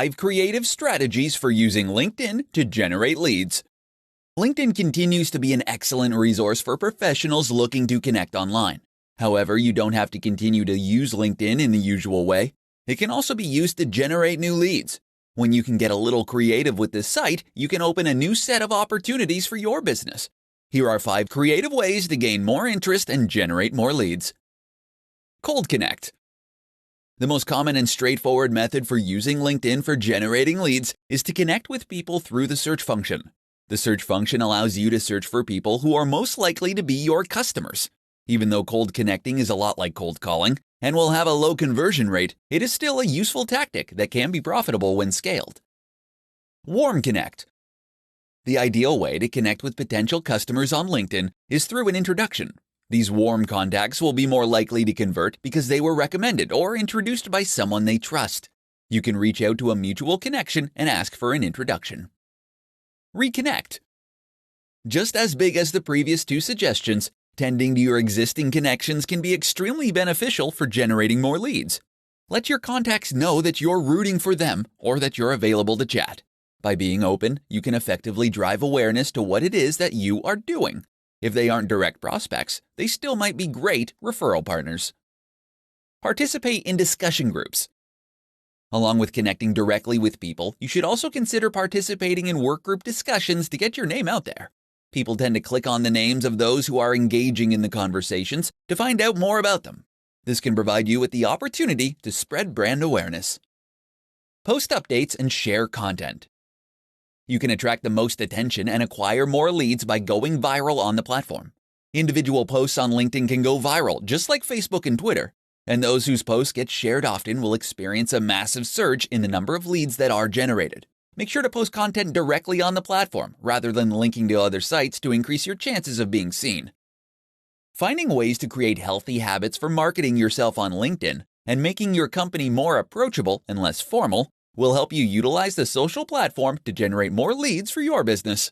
5 creative strategies for using LinkedIn to generate leads. LinkedIn continues to be an excellent resource for professionals looking to connect online. However, you don't have to continue to use LinkedIn in the usual way. It can also be used to generate new leads. When you can get a little creative with this site, you can open a new set of opportunities for your business. Here are 5 creative ways to gain more interest and generate more leads. Cold Connect. The most common and straightforward method for using LinkedIn for generating leads is to connect with people through the search function. The search function allows you to search for people who are most likely to be your customers. Even though cold connecting is a lot like cold calling and will have a low conversion rate, it is still a useful tactic that can be profitable when scaled. Warm Connect. The ideal way to connect with potential customers on LinkedIn is through an introduction. These warm contacts will be more likely to convert because they were recommended or introduced by someone they trust. You can reach out to a mutual connection and ask for an introduction. Reconnect. Just as big as the previous 2 suggestions, tending to your existing connections can be extremely beneficial for generating more leads. Let your contacts know that you're rooting for them or that you're available to chat. By being open, you can effectively drive awareness to what it is that you are doing. If they aren't direct prospects, they still might be great referral partners. Participate in discussion groups. Along with connecting directly with people, you should also consider participating in workgroup discussions to get your name out there. People tend to click on the names of those who are engaging in the conversations to find out more about them. This can provide you with the opportunity to spread brand awareness. Post updates and share content. You can attract the most attention and acquire more leads by going viral on the platform. Individual posts on LinkedIn can go viral, just like Facebook and Twitter, and those whose posts get shared often will experience a massive surge in the number of leads that are generated. Make sure to post content directly on the platform rather than linking to other sites to increase your chances of being seen. Finding ways to create healthy habits for marketing yourself on LinkedIn and making your company more approachable and less formal will help you utilize the social platform to generate more leads for your business.